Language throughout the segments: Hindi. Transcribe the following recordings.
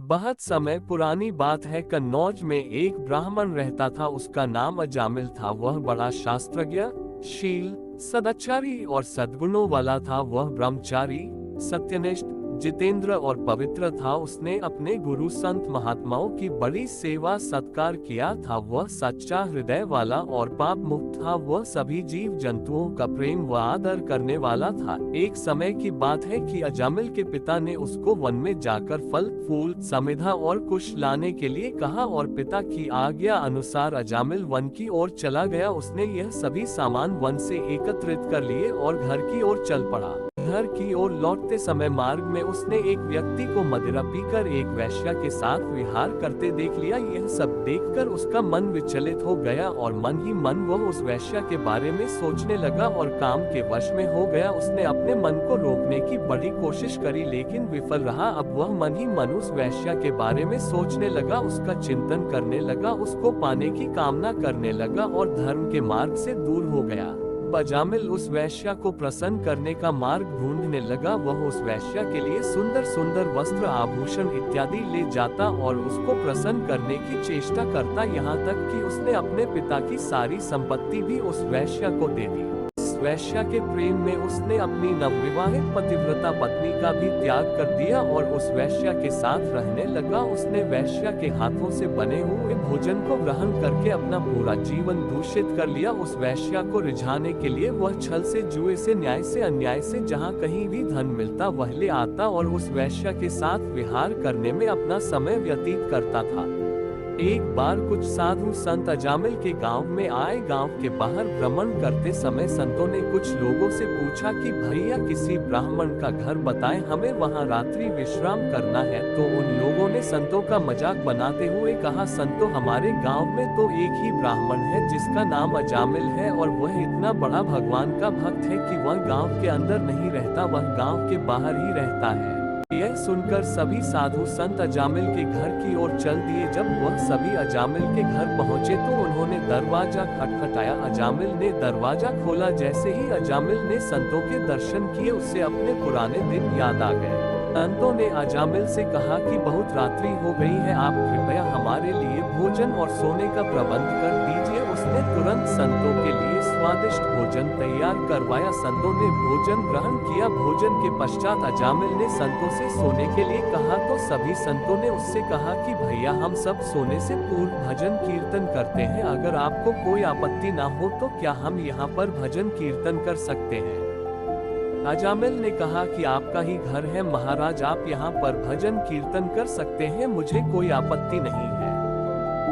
बहुत समय पुरानी बात है, कन्नौज में एक ब्राह्मण रहता था। उसका नाम अजामिल था। वह बड़ा शास्त्रज्ञ, शील, सदाचारी और सद्गुणों वाला था। वह ब्रह्मचारी, सत्यनिष्ठ, जितेंद्र और पवित्र था। उसने अपने गुरु संत महात्माओं की बड़ी सेवा सत्कार किया था। वह सच्चा हृदय वाला और पाप मुक्त था। वह सभी जीव जंतुओं का प्रेम व आदर करने वाला था। एक समय की बात है कि अजामिल के पिता ने उसको वन में जाकर फल फूल समिधा और कुश लाने के लिए कहा और पिता की आज्ञा अनुसार अजामिल वन की ओर चला गया। उसने यह सभी सामान वन से एकत्रित कर लिए और घर की ओर चल पड़ा। घर की ओर लौटते समय मार्ग में उसने एक व्यक्ति को मदिरा पीकर एक वेश्या के साथ विहार करते देख लिया। यह सब देखकर उसका मन विचलित हो गया और मन ही मन वह उस वेश्या के बारे में सोचने लगा और काम के वश में हो गया। उसने अपने मन को रोकने की बड़ी कोशिश करी लेकिन विफल रहा। अब वह मन ही मन उस वेश्या के बारे में सोचने लगा, उसका चिंतन करने लगा, उसको पाने की कामना करने लगा और धर्म के मार्ग से दूर हो गया। अजामिल उस वेश्या को प्रसन्न करने का मार्ग ढूंढने लगा। वह उस वेश्या के लिए सुंदर सुंदर वस्त्र, आभूषण इत्यादि ले जाता और उसको प्रसन्न करने की चेष्टा करता, यहाँ तक कि उसने अपने पिता की सारी संपत्ति भी उस वेश्या को दे दी। वेश्या के प्रेम में उसने अपनी नवविवाहित पतिव्रता पत्नी का भी त्याग कर दिया और उस वेश्या के साथ रहने लगा। उसने वेश्या के हाथों से बने हुए भोजन को ग्रहण करके अपना पूरा जीवन दूषित कर लिया। उस वेश्या को रिझाने के लिए वह छल से, जुए से, न्याय से, अन्याय से जहाँ कहीं भी धन मिलता वह ले आता और उस वेश्या के साथ विहार करने में अपना समय व्यतीत करता था। एक बार कुछ साधु संत अजामिल के गांव में आए। गांव के बाहर भ्रमण करते समय संतों ने कुछ लोगों से पूछा कि भैया किसी ब्राह्मण का घर बताएं, हमें वहां रात्रि विश्राम करना है। तो उन लोगों ने संतों का मजाक बनाते हुए कहा, संतों हमारे गांव में तो एक ही ब्राह्मण है जिसका नाम अजामिल है और वह इतना बड़ा भगवान का भक्त है कि वह गाँव के अंदर नहीं रहता, वह गाँव के बाहर ही रहता है। यह सुनकर सभी साधु संत अजामिल के घर की ओर चल दिए। जब वह सभी अजामिल के घर पहुंचे तो उन्होंने दरवाजा खटखटाया। अजामिल ने दरवाजा खोला। जैसे ही अजामिल ने संतों के दर्शन किए उसे अपने पुराने दिन याद आ गए। संतों ने अजामिल से कहा कि बहुत रात्रि हो गई है, आप कृपया हमारे लिए भोजन और सोने का प्रबंध कर दीजिए। उसने तुरंत संतों के लिए स्वादिष्ट भोजन तैयार करवाया। संतों ने भोजन ग्रहण किया। भोजन के पश्चात अजामिल ने संतों से सोने के लिए कहा तो सभी संतों ने उससे कहा कि भैया हम सब सोने से पूर्व भजन कीर्तन करते हैं, अगर आपको कोई आपत्ति ना हो तो क्या हम यहाँ पर भजन कीर्तन कर सकते हैं। अजामिल ने कहा कि आपका ही घर है महाराज, आप यहाँ पर भजन कीर्तन कर सकते हैं, मुझे कोई आपत्ति नहीं है।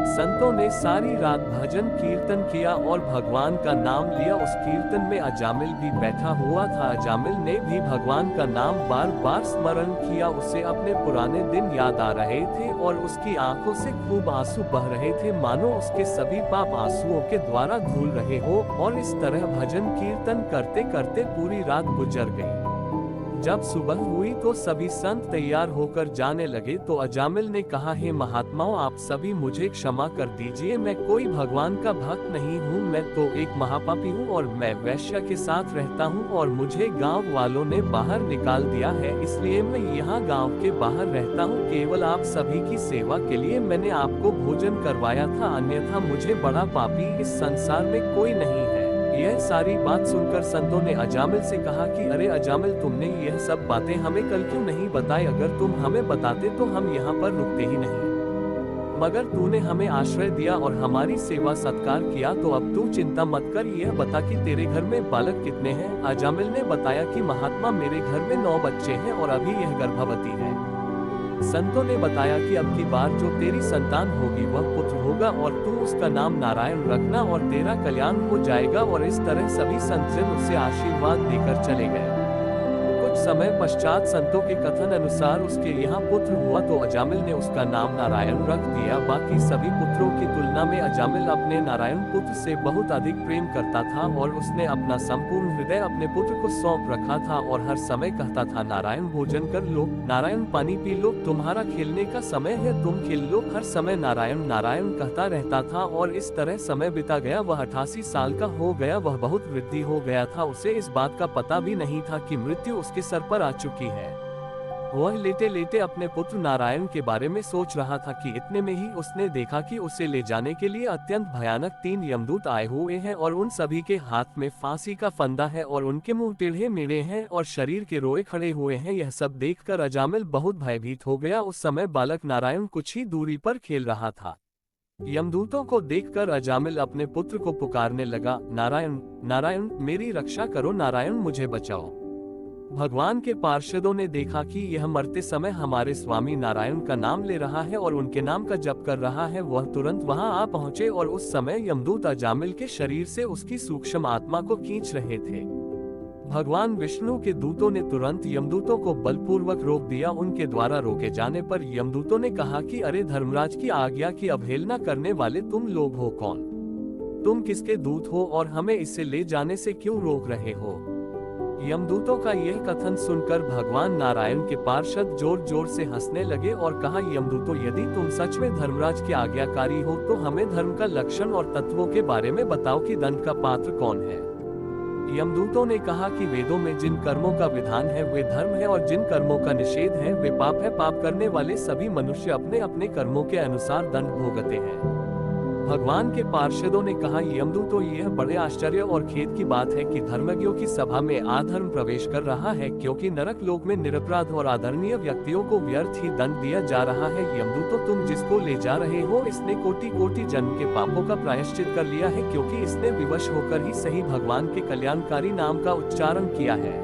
संतों ने सारी रात भजन कीर्तन किया और भगवान का नाम लिया। उस कीर्तन में अजामिल भी बैठा हुआ था। अजामिल ने भी भगवान का नाम बार बार स्मरण किया। उसे अपने पुराने दिन याद आ रहे थे और उसकी आंखों से खूब आंसू बह रहे थे, मानो उसके सभी पाप आंसुओं के द्वारा धुल रहे हो। और इस तरह भजन कीर्तन करते करते पूरी रात गुजर गई। जब सुबह हुई तो सभी संत तैयार होकर जाने लगे तो अजामिल ने कहा, हे महात्माओं आप सभी मुझे क्षमा कर दीजिए, मैं कोई भगवान का भक्त नहीं हूँ, मैं तो एक महापापी हूँ और मैं वेश्या के साथ रहता हूँ और मुझे गांव वालों ने बाहर निकाल दिया है, इसलिए मैं यहाँ गांव के बाहर रहता हूँ। केवल आप सभी की सेवा के लिए मैंने आपको भोजन करवाया था, अन्यथा मुझे बड़ा पापी इस संसार में कोई नहीं है। यह सारी बात सुनकर संतों ने अजामिल से कहा कि अरे अजामिल, तुमने यह सब बातें हमें कल क्यों नहीं बताई? अगर तुम हमें बताते तो हम यहाँ पर रुकते ही नहीं, मगर तूने हमें आश्रय दिया और हमारी सेवा सत्कार किया, तो अब तू चिंता मत कर, यह बता कि तेरे घर में बालक कितने हैं? अजामिल ने बताया कि महात्मा मेरे घर में 9 बच्चे हैं और अभी यह गर्भवती है। संतों ने बताया कि अब की बार जो तेरी संतान होगी वह पुत्र होगा और तू उसका नाम नारायण रखना और तेरा कल्याण हो जाएगा। और इस तरह सभी संतजन उसे आशीर्वाद देकर चले गए। कुछ समय पश्चात संतों के कथन अनुसार उसके यहाँ पुत्र हुआ तो अजामिल ने उसका नाम नारायण रख दिया। बाकी सभी पुत्रों की तुलना में अजामिल अपने नारायण पुत्र से बहुत अधिक प्रेम करता था और उसने अपना संपूर्ण हृदय अपने पुत्र को सौंप रखा था और हर समय कहता था, नारायण भोजन कर लो, नारायण पानी पी लो, तुम्हारा खेलने का समय है, तुम खेल लो। हर समय नारायण नारायण कहता रहता था और इस तरह समय बिता गया। वह 88 साल का हो गया। वह बहुत वृद्धि हो गया था। उसे इस बात का पता भी नहीं था कि मृत्यु उसके सर पर आ चुकी है। वह लेटे लेटे अपने पुत्र नारायण के बारे में सोच रहा था कि इतने में ही उसने देखा कि उसे ले जाने के लिए अत्यंत भयानक 3 यमदूत आए हुए हैं और उन सभी के हाथ में फांसी का फंदा है और उनके मुंह टेढ़े मेढ़े हैं और शरीर के रोए खड़े हुए हैं। यह सब देखकर अजामिल बहुत भयभीत हो गया। उस समय बालक नारायण कुछ ही दूरी पर खेल रहा था। यमदूतों को देखकर अजामिल अपने पुत्र को पुकारने लगा, नारायण नारायण मेरी रक्षा करो, नारायण मुझे बचाओ। भगवान के पार्षदों ने देखा कि यह मरते समय हमारे स्वामी नारायण का नाम ले रहा है और उनके नाम का जप कर रहा है। वह तुरंत वहां आ पहुंचे और उस समय यमदूत अजामिल के शरीर से उसकी सूक्ष्म आत्मा को खींच रहे थे। भगवान विष्णु के दूतों ने तुरंत यमदूतों को बलपूर्वक रोक दिया। उनके द्वारा रोके जाने पर यमदूतों ने कहा कि अरे धर्मराज की आज्ञा की अवहेलना करने वाले तुम लोग हो कौन? तुम किसके दूत हो और हमें इसे ले जाने से क्यों रोक रहे हो? यमदूतों का यह कथन सुनकर भगवान नारायण के पार्षद जोर जोर से हंसने लगे और कहा, यमदूतों यदि तुम सच में धर्मराज के आज्ञाकारी हो तो हमें धर्म का लक्षण और तत्वों के बारे में बताओ कि दंड का पात्र कौन है। यमदूतों ने कहा कि वेदों में जिन कर्मों का विधान है वे धर्म है और जिन कर्मों का निषेध है वे पाप है। पाप करने वाले सभी मनुष्य अपने अपने कर्मों के अनुसार दंड भोगते हैं। भगवान के पार्षदों ने कहा, यमदूतों यह बड़े आश्चर्य और खेद की बात है कि धर्मज्ञों की सभा में अधर्म प्रवेश कर रहा है, क्योंकि नरक लोक में निरपराध और आदरणीय व्यक्तियों को व्यर्थ ही दंड दिया जा रहा है। यमदूतों तुम जिसको ले जा रहे हो इसने कोटि कोटि जन्म के पापों का प्रायश्चित कर लिया है, क्योंकि इसने विवश होकर ही सही भगवान के कल्याणकारी नाम का उच्चारण किया है।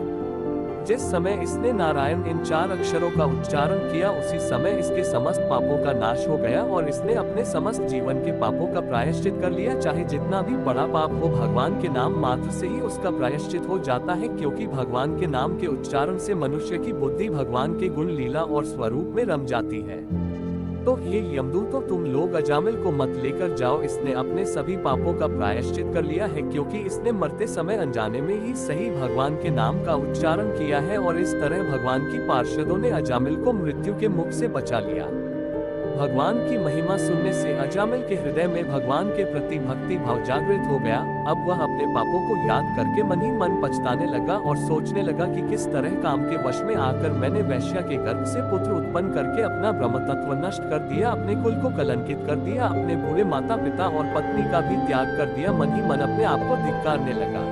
जिस समय इसने नारायण इन 4 अक्षरों का उच्चारण किया उसी समय इसके समस्त पापों का नाश हो गया और इसने अपने समस्त जीवन के पापों का प्रायश्चित कर लिया। चाहे जितना भी बड़ा पाप हो, भगवान के नाम मात्र से ही उसका प्रायश्चित हो जाता है, क्योंकि भगवान के नाम के उच्चारण से मनुष्य की बुद्धि भगवान के गुण, लीला और स्वरूप में रम जाती है। तो ये यमदूतों तुम लोग अजामिल को मत लेकर जाओ, इसने अपने सभी पापों का प्रायश्चित कर लिया है, क्योंकि इसने मरते समय अनजाने में ही सही भगवान के नाम का उच्चारण किया है और इस तरह भगवान की पार्षदों ने अजामिल को मृत्यु के मुख से बचा लिया। भगवान की महिमा सुनने से अजामिल के हृदय में भगवान के प्रति भक्ति भाव जागृत हो गया। अब वह अपने पापों को याद करके मन ही मन पछताने लगा और सोचने लगा कि किस तरह काम के वश में आकर मैंने वैश्या के गर्भ से पुत्र उत्पन्न करके अपना ब्रह्म तत्व नष्ट कर दिया, अपने कुल को कलंकित कर दिया, अपने बूढ़े माता पिता और पत्नी का भी त्याग कर दिया। मन ही मन अपने आप को धिक्कारने लगा।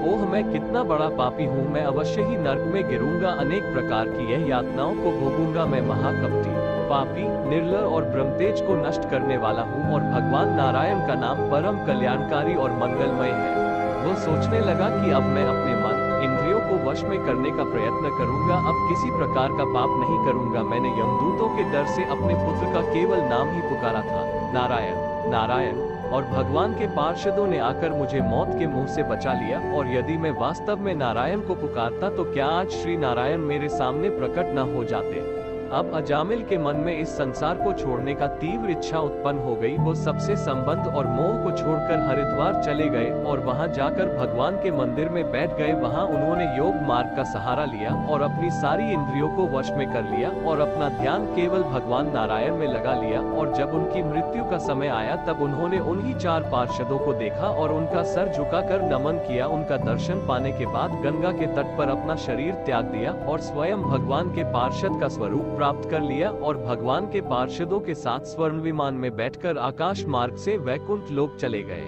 ओह, मैं कितना बड़ा पापी हूँ, मैं अवश्य ही नर्क में गिरूंगा, अनेक प्रकार की यह यातनाओं को भोगूंगा। मैं महाकपटी, पापी, निर्लय और ब्रह्मतेज को नष्ट करने वाला हूँ और भगवान नारायण का नाम परम कल्याणकारी और मंगलमय है। वो सोचने लगा कि अब मैं अपने मन, इंद्रियों को वश में करने का प्रयत्न करूंगा, अब किसी प्रकार का पाप नहीं करूंगा। मैंने यमदूतों के डर से अपने पुत्र का केवल नाम ही पुकारा था, नारायण नारायण, और भगवान के पार्षदों ने आकर मुझे मौत के मुंह से बचा लिया। और यदि मैं वास्तव में नारायण को पुकारता तो क्या आज श्री नारायण मेरे सामने प्रकट न हो जाते? अब अजामिल के मन में इस संसार को छोड़ने का तीव्र इच्छा उत्पन्न हो गई। वो सबसे संबंध और मोह को छोड़कर हरिद्वार चले गए और वहां जाकर भगवान के मंदिर में बैठ गए। वहां उन्होंने योग मार्ग का सहारा लिया और अपनी सारी इंद्रियों को वश में कर लिया और अपना ध्यान केवल भगवान नारायण में लगा लिया। और जब उनकी मृत्यु का समय आया तब उन्होंने उन्हीं 4 पार्षदों को देखा और उनका सर झुकाकर नमन किया। उनका दर्शन पाने के बाद गंगा के तट पर अपना शरीर त्याग दिया और स्वयं भगवान के पार्षद का स्वरूप प्राप्त कर लिया और भगवान के पार्षदों के साथ स्वर्ण विमान में बैठकर आकाश मार्ग से वैकुंठ लोक चले गए।